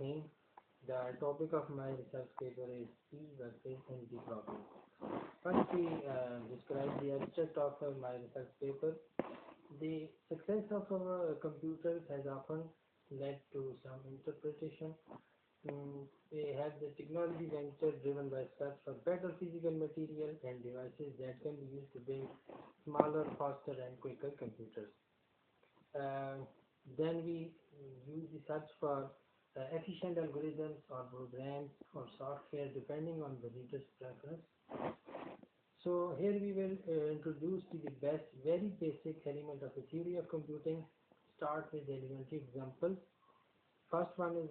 Bismillahirrahmanirrahim. The topic of my research paper is P versus NP problems. First, we describe the abstract of my research paper. The success of our computers has often led to some interpretation. We have the technology venture driven by search for better physical material and devices that can be used to build smaller, faster, and quicker computers. Uh, then we use the search for efficient algorithms or programs or software depending on the reader's preference. So here we will introduce to the best, very basic element of the theory of computing. Start with the elementary examples. First one is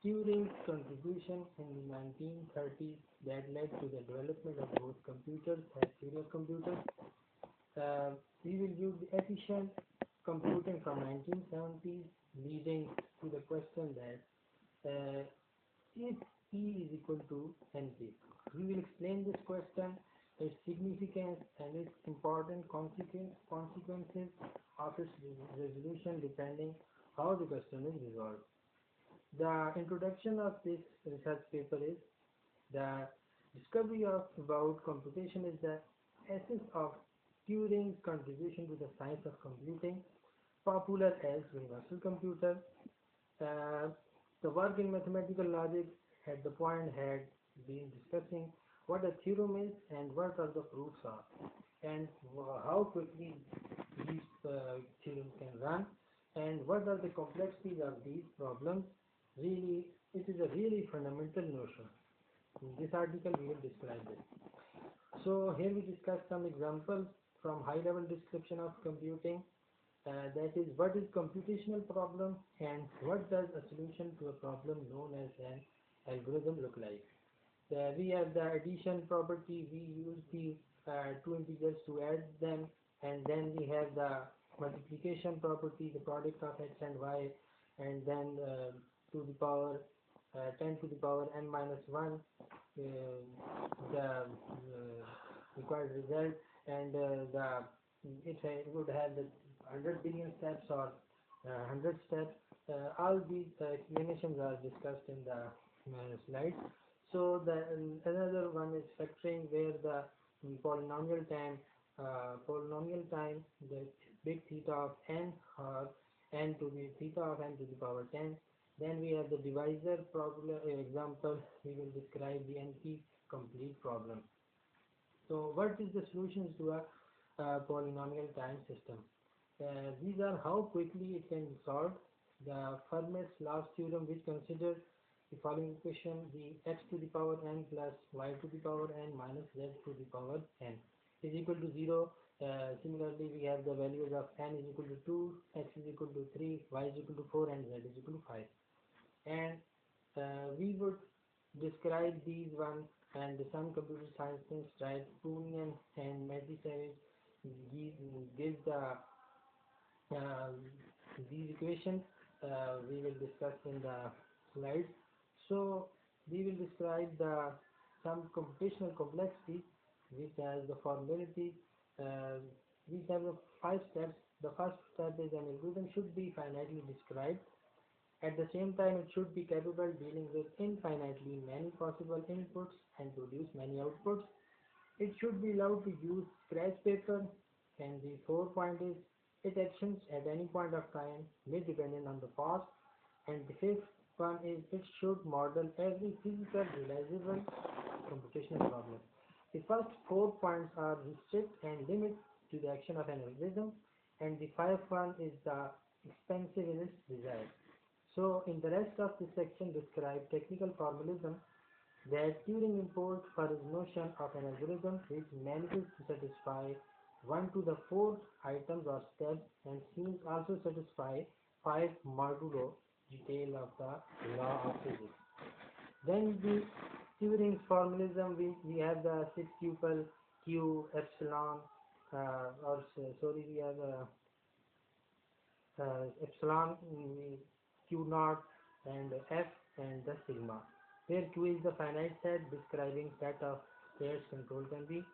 Turing's contribution in the 1930s that led to the development of both computers as theory of computers. We will use the efficient computing from 1970s, leading to the question that if E is equal to NP. We will explain this question, its significance, and its important consequences of its resolution depending how the question is resolved. The introduction of this research paper is the discovery of about computation is the essence of Turing's contribution to the science of computing, popular as universal computer. Uh, the work in mathematical logic at the point had been discussing what a theorem is and what are the proofs are, and how quickly these theorems can run, and what are the complexities of these problems. Really, it is a really fundamental notion. In this article, we will describe it. So here we discuss some examples from high-level description of computing. That is, what is computational problem and what does a solution to a problem known as an algorithm look like. We have the addition property. We use the two integers to add them, and then we have the multiplication property, the product of x and y, and then to the power 10 to the power n minus 1, the required result, and it would have the 100 billion steps or 100 steps. All these explanations are discussed in the slides. So another one is factoring, where the polynomial time, the big theta of n, or n to the theta of n to the power 10. Then we have the divisor problem example. We will describe the NP complete problem. So what is the solutions to a polynomial time system? These are how quickly it can be solved. The Fermat's last theorem, which considers the following equation: the x to the power n plus y to the power n minus z to the power n is equal to 0. Similarly, we have the values of n is equal to 2, x is equal to 3, y is equal to 4, and z is equal to 5. And we would describe these ones, and some computer science things, right? Poonian and Medisevich gives the these equations. We will discuss in the slides. So we will describe some computational complexity, which has the formality. These have the 5 steps. The first step is an algorithm should be finitely described. At the same time, it should be capable dealing with infinitely many possible inputs and produce many outputs. It should be allowed to use scratch paper, and the 4th point is its actions at any point of time may depend on the past. And the 5th one is it should model every physical realizable computational problem. The first 4 points are restrict and limit to the action of an algorithm, and the 5th one is the expensive in its design. So in the rest of this section describe technical formalism that Turing imports for his notion of an algorithm which manages to satisfy 1 to the 4th items or steps, and seems also satisfy 5 modulo detail of the law of physics. Then the Turing's formalism, we have the 6 tuple q epsilon, we have epsilon, q naught, and f, and the sigma, where q is the finite set describing set of states control can be.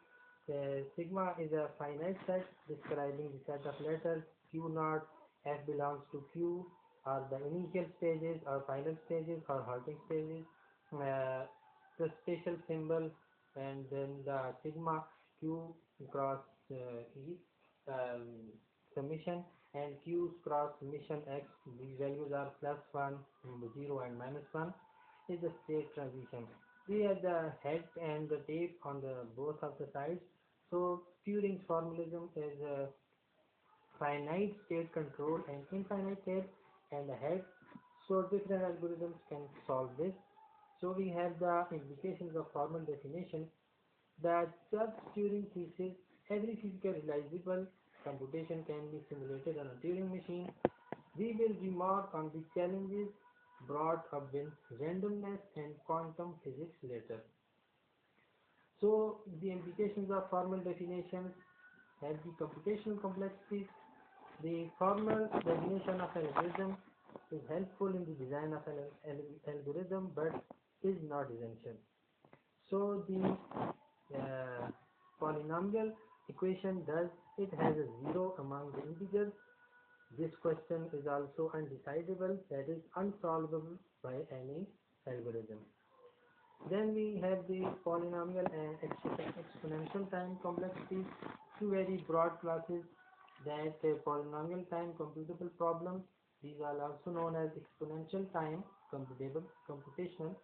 Sigma is a finite set describing the set of letters. Q naught, f belongs to q, are the initial stages or final stages or halting stages, uh, the special symbol, and then the sigma q cross e um, summation, and q cross summation x. These values are +1, 0, and -1 is the state transition. We have the head and the tape on the both of the sides. So Turing's formalism is finite state control and infinite state and the head. So different algorithms can solve this. So we have the implications of formal definition that just Turing thesis, every physical realizable computation can be simulated on a Turing machine. We will remark on the challenges brought up with randomness and quantum physics later. So the implications of formal definitions have the computational complexities. The formal definition of an algorithm is helpful in the design of an algorithm but is not essential. So the polynomial equation, does it has a zero among the integers? This question is also undecidable, that is unsolvable by any algorithm. Then we have the polynomial and exponential time complexities, two very broad classes, that polynomial time computable problems. These are also known as exponential time computational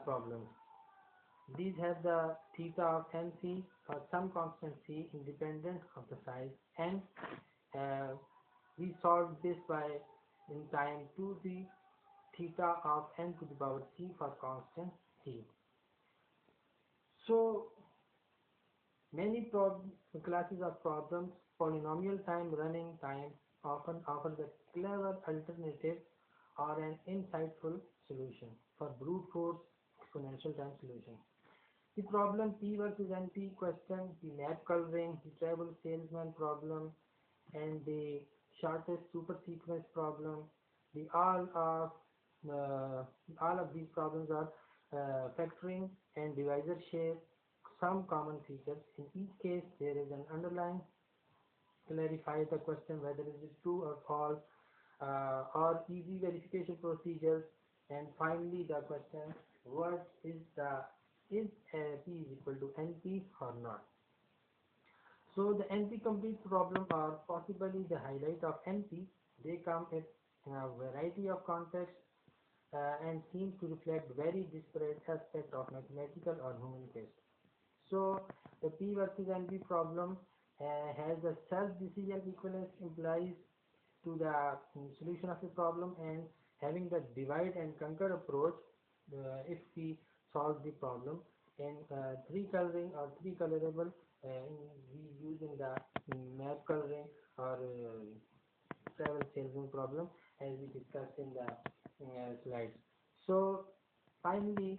problems. These have the theta of nc or some constant c independent of the size n. We solved this by in time to the theta of n to the power c for constant c. So many classes of problems, polynomial time running time often offers a clever alternative or an insightful solution for brute force exponential time solution. The problem P versus NP question, the map coloring, the travel salesman problem, and the shortest supersequence problem, all of these problems are factoring and divisor share some common features. In each case, there is an underline clarify the question whether it is true or false, or easy verification procedures, and finally the question what is P is equal to NP or not. So the NP complete problem are possibly the highlight of NP. They come in a variety of contexts and seem to reflect very disparate aspects of mathematical or human case. So the P versus NP problem has a self-decision equivalence implies to the solution of the problem, and having the divide and conquer approach if we solve the problem in three coloring or three colorable, we using the map coloring or travel salesman problem as we discussed in the slides. So finally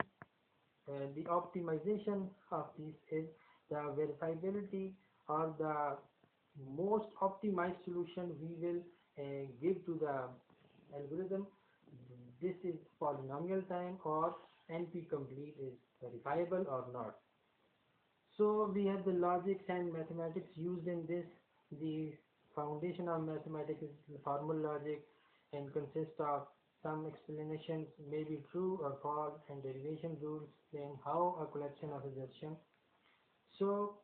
the optimization of this is the verifiability or the most optimized solution we will give to the algorithm. This is polynomial time or NP complete is verifiable or not. So we have the logics and mathematics used in this. The foundation of mathematics is the formal logic and consists of some explanations may be true or false and derivation rules saying how a collection of assertions. So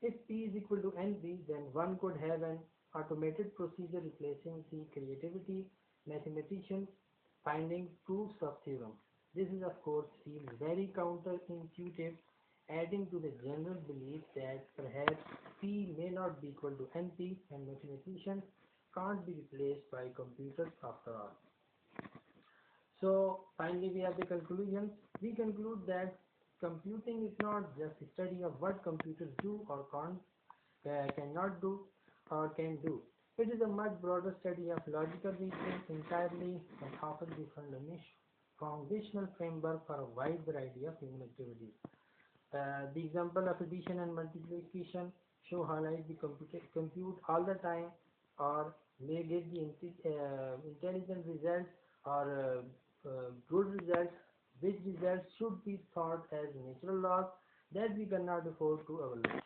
if P is equal to NP, then one could have an automated procedure replacing the creativity mathematicians finding proofs of theorem. This is of course seems very counterintuitive, adding to the general belief that perhaps P may not be equal to NP and mathematicians can't be replaced by computers after all. So finally we have the conclusions. We conclude that computing is not just a study of what computers do or cannot do or can do. It is a much broader study of logical reasoning entirely and offers the foundational framework for a wide variety of human activities. The example of addition and multiplication show highlight the compute all the time or may get the intelligent results or good results, which results should be thought as natural laws that we cannot afford to overlook.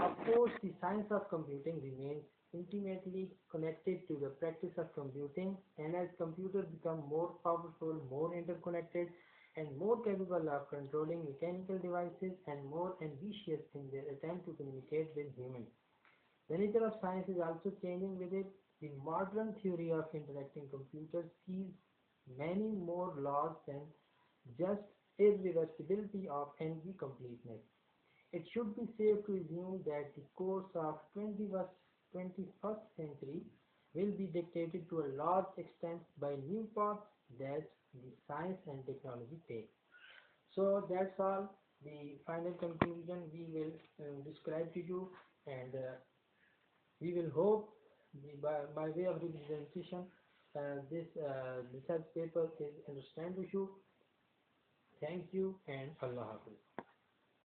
Of course, the science of computing remains intimately connected to the practice of computing, and as computers become more powerful, more interconnected, and more capable of controlling mechanical devices and more ambitious in their attempt to communicate with humans. The nature of science is also changing with it. The modern theory of interacting computers sees many more laws than just irreversibility of energy completeness. It should be safe to assume that the course of 21st century will be dictated to a large extent by new paths that the science and technology take. So that's all the final conclusion we will describe to you, and we will hope by way of representation this research paper is understand to you. Thank you and Allah Hafiz.